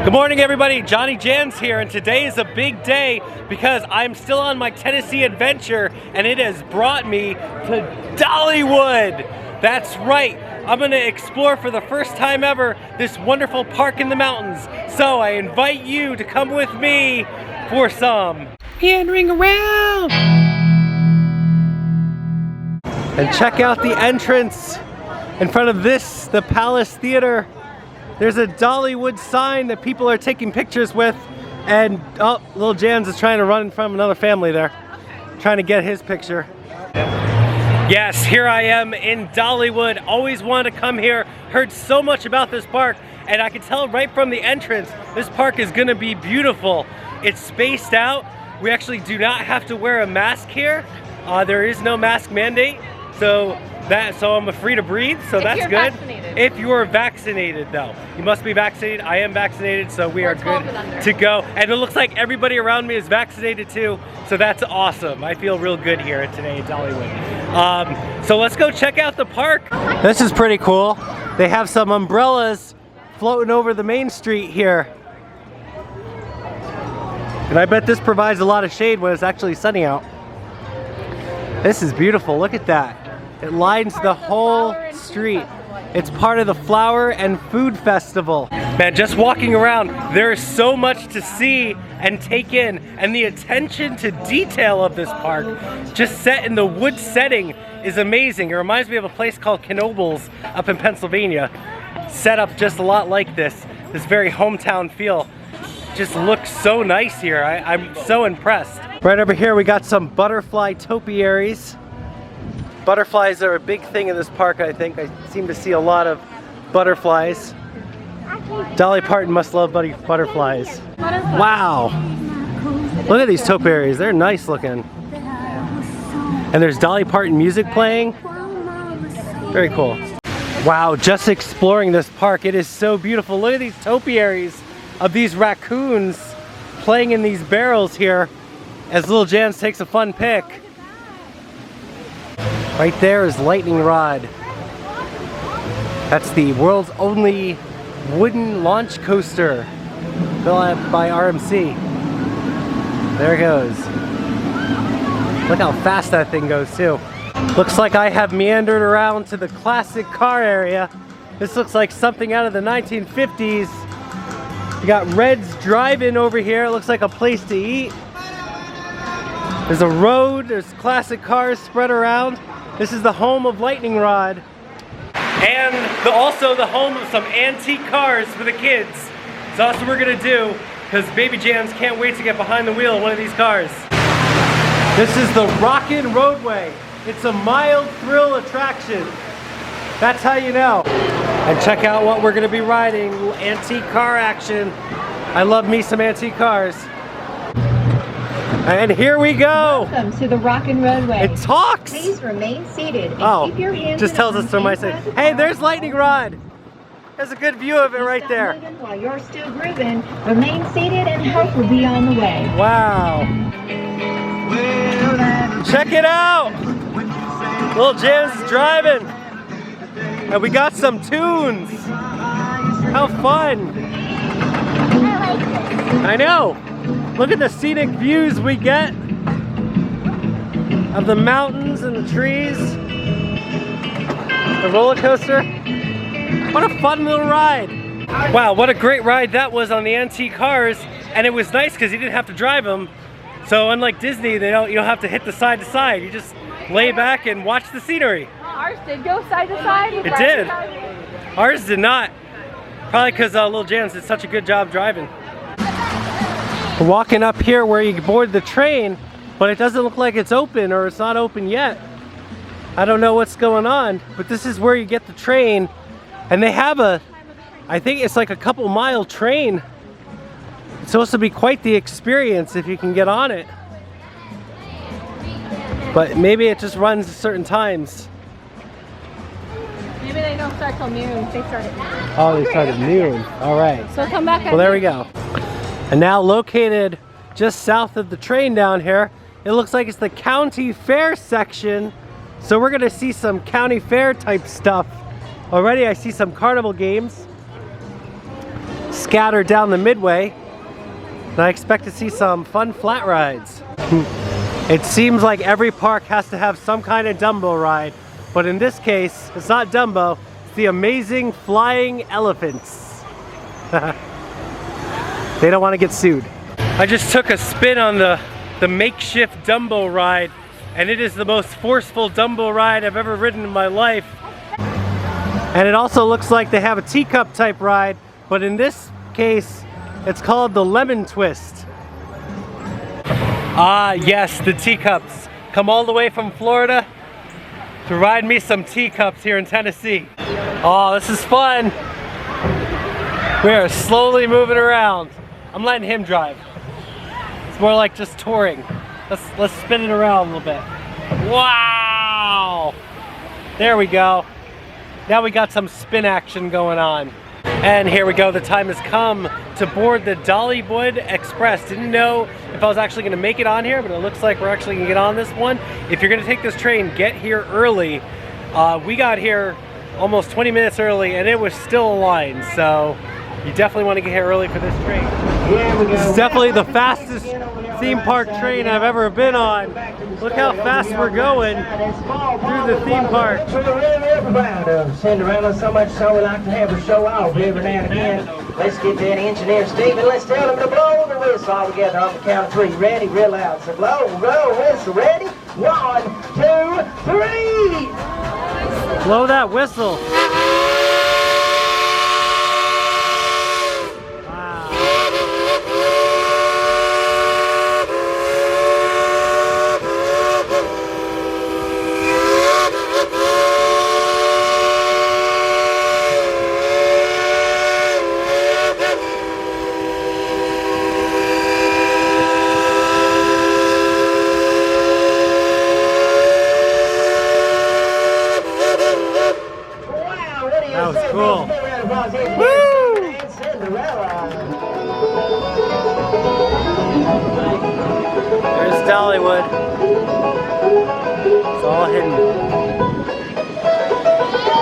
Good morning, everybody. JohnnyJans here, and today is a big day because I'm still on my Tennessee adventure, and it has brought me to Dollywood. That's right. I'm going to explore for the first time ever this wonderful park in the mountains. So I invite you to come with me for some meandering around. And check out the entrance in front of this, the Palace Theater. There's a Dollywood sign that people are taking pictures with, and oh, little Jans is trying to run in front of another family there, trying to get his picture. Yes, here I am in Dollywood. Always wanted to come here, heard so much about this park, and I can tell right from the entrance, this park is gonna be beautiful. It's spaced out. We actually do not have to wear a mask here. There is no mask mandate, so I'm free to breathe, so that's good. If you are vaccinated, though. You must be vaccinated. I am vaccinated, so we are good to go. And it looks like everybody around me is vaccinated too, so that's awesome. I feel real good here today at Dollywood. So let's go check out the park. This is pretty cool. They have some umbrellas floating over the main street here. And I bet this provides a lot of shade when it's actually sunny out. This is beautiful, look at that. It lines the whole street. It's part of the Flower and Food Festival. Man, just walking around, there is so much to see and take in, and the attention to detail of this park, just set in the wood setting, is amazing. It reminds me of a place called Knoebels up in Pennsylvania, set up just a lot like this very hometown feel. Just looks so nice here. I'm so impressed. Right over here we got some butterfly topiaries. Butterflies are a big thing in this park, I think. I seem to see a lot of butterflies. Dolly Parton must love butterflies. Wow! Look at these topiaries, they're nice looking. And there's Dolly Parton music playing. Very cool. Wow, just exploring this park, it is so beautiful. Look at these topiaries of these raccoons playing in these barrels here as little Jans takes a fun pic. Right there is Lightning Rod. That's the world's only wooden launch coaster built by RMC. There it goes. Look how fast that thing goes too. Looks like I have meandered around to the classic car area. This looks like something out of the 1950s. You got Red's Drive-In over here. It looks like a place to eat. There's a road, there's classic cars spread around. This is the home of Lightning Rod. And also the home of some antique cars for the kids. So that's what we're gonna do, because baby Jans can't wait to get behind the wheel of one of these cars. This is the Rockin Roadway. It's a mild thrill attraction. That's how you know. And check out what we're gonna be riding, antique car action. I love me some antique cars. And here we go! Welcome to the Rockin Roadway. It talks! Please remain seated and keep your hands just tells us from my side. Hey, there's Lightning Rod! There's a good view of it right there. While you're still grooving, remain seated and help will be on the way. Wow! Check it out! Little Jans is driving. And we got some tunes! How fun! I like this. I know! Look at the scenic views we get of the mountains and the trees. The roller coaster. What a fun little ride. Wow, what a great ride that was on the antique cars. And it was nice because you didn't have to drive them. So unlike Disney, you don't have to hit the side to side. You just lay back and watch the scenery. Ours did go side to side. It did. Ours did not. Probably because little Jans did such a good job driving. We're walking up here where you board the train, but it doesn't look like it's open, or it's not open yet. I don't know what's going on, but this is where you get the train, and they have I think it's like a couple-mile train. It's supposed to be quite the experience if you can get on it. But maybe it just runs at certain times. Maybe they don't start till noon. They start at noon. Oh, they start at noon. All right. So come back. Well, there we go. And now located just south of the train down here, it looks like it's the county fair section. So we're gonna see some county fair type stuff. Already I see some carnival games. scattered down the midway. And I expect to see some fun flat rides. It seems like every park has to have some kind of Dumbo ride, but in this case, it's not Dumbo, it's the amazing flying elephants. They don't want to get sued. I just took a spin on the makeshift Dumbo ride, and it is the most forceful Dumbo ride I've ever ridden in my life. And it also looks like they have a teacup type ride, but in this case, it's called the Lemon Twist. Ah, yes, the teacups. Come all the way from Florida to ride me some teacups here in Tennessee. Oh, this is fun. We are slowly moving around. I'm letting him drive. It's more like just touring. Let's spin it around a little bit. Wow! There we go. Now we got some spin action going on. And here we go, the time has come to board the Dollywood Express. Didn't know if I was actually gonna make it on here, but it looks like we're actually gonna get on this one. If you're gonna take this train, get here early. We got here almost 20 minutes early and it was still a line, so you definitely wanna get here early for this train. This is definitely the fastest theme park train I've ever been on. Look how fast we're going through the theme park. Cinderella, so much so we like to have her show off every now and again. Let's get that engineer Steve and let's tell him to blow the whistle all together on the count of 3. Ready, real loud. So blow, whistle, ready? 1, 2, 3. Blow that whistle. That was cool. Woo! There's Dollywood. It's all hidden.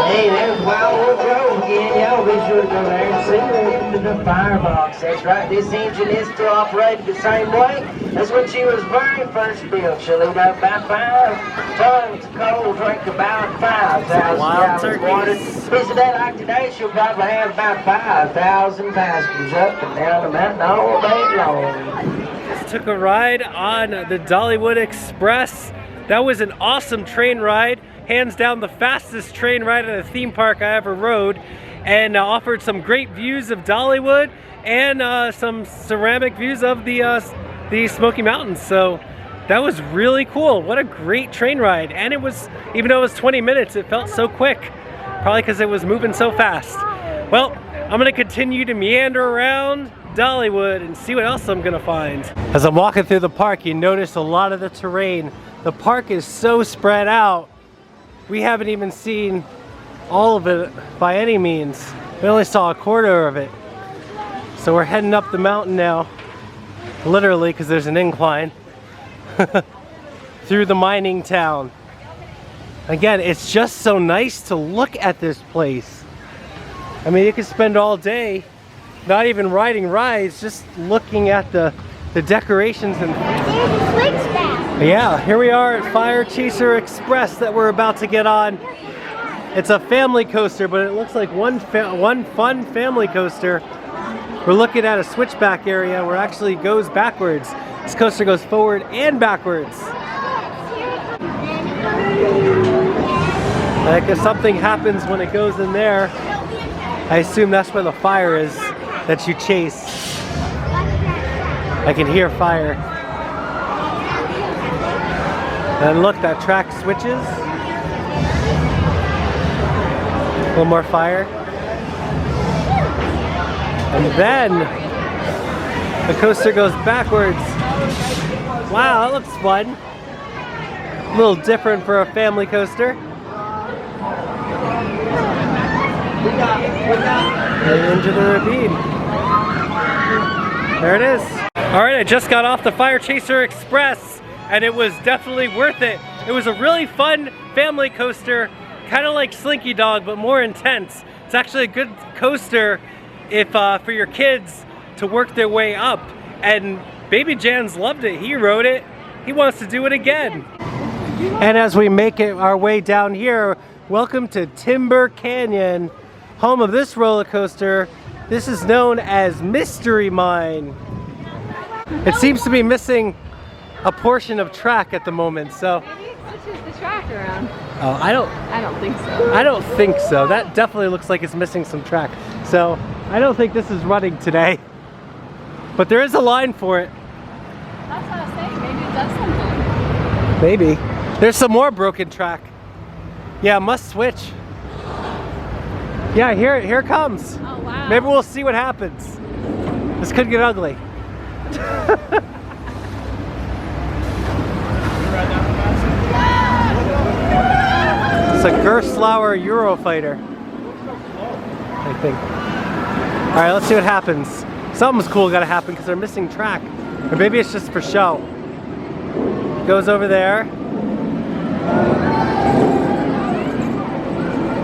Hey, there's Wildwood Road again. Y'all be sure to go there and see the firebox. That's right. This engine is still operated the same way as when she was very first built. She'll eat up about 5 tons of coal, drink about 5,000 gallons of water. Is it like today? She'll probably have about 5,000 passengers up and down the mountain all day long. Just took a ride on the Dollywood Express. That was an awesome train ride. Hands down the fastest train ride at a theme park I ever rode, and offered some great views of Dollywood and some ceramic views of the Smoky Mountains. So that was really cool. What a great train ride. And it was, even though it was 20 minutes, it felt so quick. Probably because it was moving so fast. Well, I'm gonna continue to meander around Dollywood and see what else I'm gonna find. As I'm walking through the park, you notice a lot of the terrain. The park is so spread out. We haven't even seen all of it by any means. We only saw a quarter of it. So we're heading up the mountain now, literally, because there's an incline, through the mining town. Again, it's just so nice to look at this place. I mean, you could spend all day not even riding rides, just looking at the decorations and yeah, here we are at Fire Chaser Express that we're about to get on. It's a family coaster, but it looks like one fun family coaster. We're looking at a switchback area where it actually goes backwards. This coaster goes forward and backwards. Like if something happens when it goes in there, I assume that's where the fire is that you chase. I can hear fire. And look, that track switches. A little more fire. And then the coaster goes backwards. Wow, that looks fun. A little different for a family coaster. And into the ravine. There it is. All right, I just got off the Fire Chaser Express, and it was definitely worth it. It was a really fun family coaster, kind of like Slinky Dog, but more intense. It's actually a good coaster if for your kids to work their way up. And Baby Jans loved it. He rode it. He wants to do it again. And as we make it our way down here, welcome to Timber Canyon, home of this roller coaster. This is known as Mystery Mine. It seems to be missing a portion of track at the moment, so. Maybe it switches the track around. Oh, I don't think so. I don't think so. That definitely looks like it's missing some track. So I don't think this is running today. But there is a line for it. That's what I was saying. Maybe it does something. Maybe. There's some more broken track. Yeah, must switch. Yeah, here it comes. Oh, wow. Maybe we'll see what happens. This could get ugly. It's a Gerstlauer Eurofighter, I think. All right, let's see what happens. Something's cool got to happen because they're missing track. Or maybe it's just for show. Goes over there.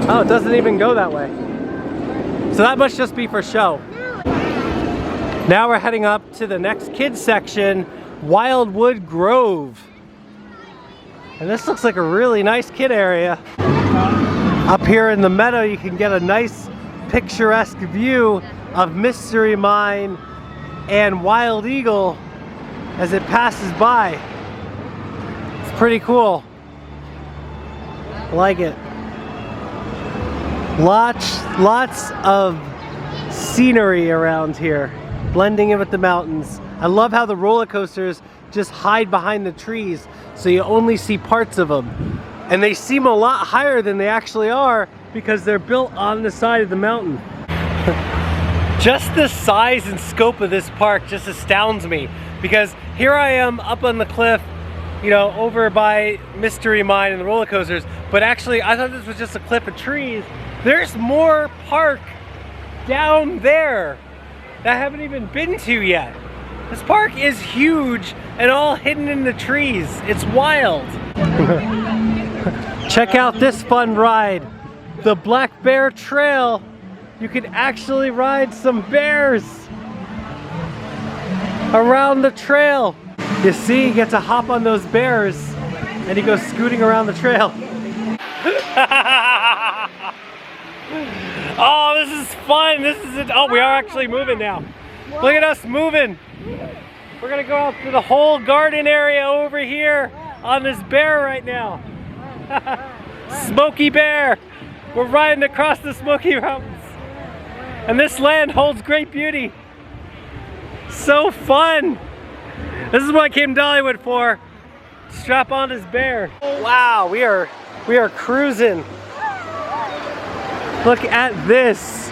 Oh, it doesn't even go that way. So that must just be for show. Now we're heading up to the next kids section, Wildwood Grove. And this looks like a really nice kid area. Up here in the meadow, you can get a nice picturesque view of Mystery Mine and Wild Eagle as it passes by. It's pretty cool. I like it. Lots of scenery around here, blending in with the mountains. I love how the roller coasters just hide behind the trees, so you only see parts of them. And they seem a lot higher than they actually are because they're built on the side of the mountain. Just the size and scope of this park just astounds me, because here I am up on the cliff, you know, over by Mystery Mine and the roller coasters, but actually I thought this was just a cliff of trees. There's more park down there that I haven't even been to yet. This park is huge and all hidden in the trees. It's wild. Check out this fun ride, the Black Bear Trail. You can actually ride some bears around the trail. You see, you get to hop on those bears and you go scooting around the trail. Oh, this is fun. This is it. Oh, we are actually moving now. Look at us moving. We're gonna go out to the whole garden area over here on this bear right now. Smoky Bear. We're riding across the Smoky Mountains. And this land holds great beauty. So fun. This is what I came to Dollywood for. Strap on this bear. Wow, we are cruising. Look at this.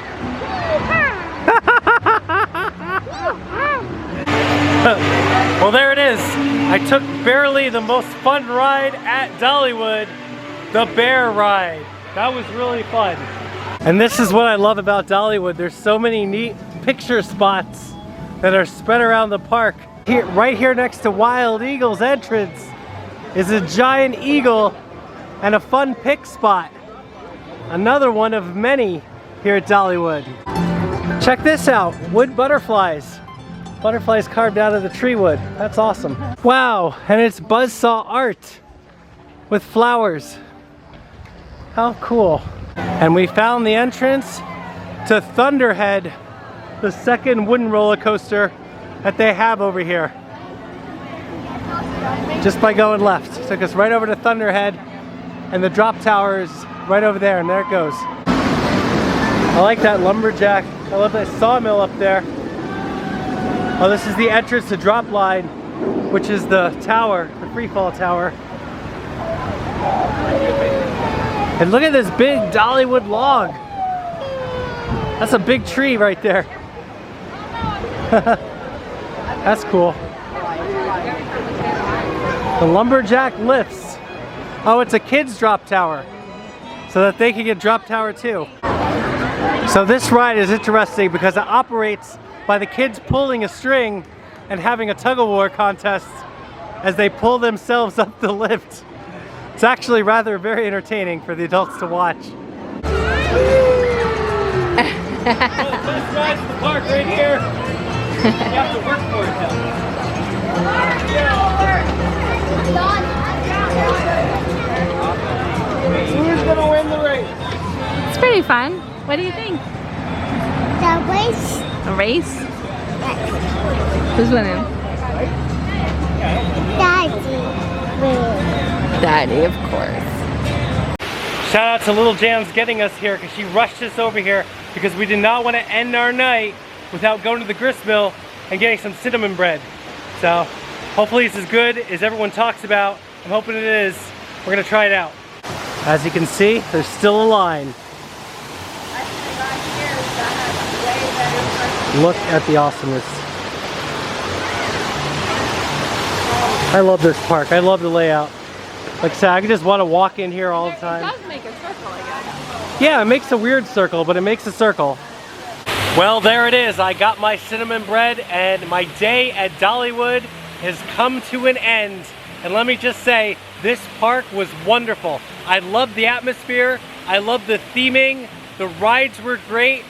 Well, there it is. I took barely the most fun ride at Dollywood, the bear ride. That was really fun. And this is what I love about Dollywood. There's so many neat picture spots that are spread around the park. Here, right here next to Wild Eagle's entrance is a giant eagle and a fun pic spot. Another one of many here at Dollywood. Check this out, wood butterflies. Butterflies carved out of the tree wood. That's awesome. Wow, and it's buzzsaw art with flowers. How cool. And we found the entrance to Thunderhead, the second wooden roller coaster that they have over here. Just by going left. Took us right over to Thunderhead, and the drop tower is right over there, and there it goes. I like that lumberjack. I love that sawmill up there. Oh, this is the entrance to drop line, which is the tower, the free fall tower. And look at this big Dollywood log. That's a big tree right there. That's cool. The lumberjack lifts. Oh, it's a kids drop tower, so that they can get drop tower too. So this ride is interesting because it operates by the kids pulling a string and having a tug-of-war contest as they pull themselves up the lift. It's actually rather very entertaining for the adults to watch. best rides in the park right here. You have to work for it though. Who's gonna win the race? It's pretty fun. What do you think? The race. A race? Who's winning? Daddy. Daddy, of course. Shout out to Little Jans getting us here because she rushed us over here because we did not want to end our night without going to the grist mill and getting some cinnamon bread. So hopefully it's as good as everyone talks about. I'm hoping it is. We're gonna try it out. As you can see, there's still a line. Look at the awesomeness. I love this park. I love the layout. Like I said, I just want to walk in here all the time. It does make a circle, I guess. Yeah, it makes a weird circle, but it makes a circle. Well, there it is. I got my cinnamon bread and my day at Dollywood has come to an end. And let me just say, this park was wonderful. I loved the atmosphere. I loved the theming. The rides were great.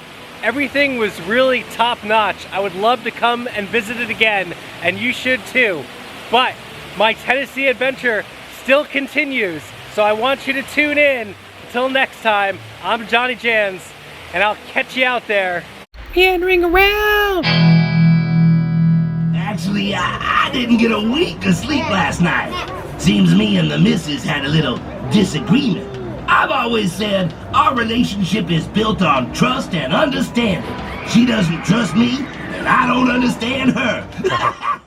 Everything was really top notch. I would love to come and visit it again, and you should too. But my Tennessee adventure still continues, so I want you to tune in. Until next time, I'm JohnnyJans, and I'll catch you out there. Meandering around! Actually, I didn't get a wink of sleep last night. Seems me and the missus had a little disagreement. I've always said our relationship is built on trust and understanding. She doesn't trust me, and I don't understand her.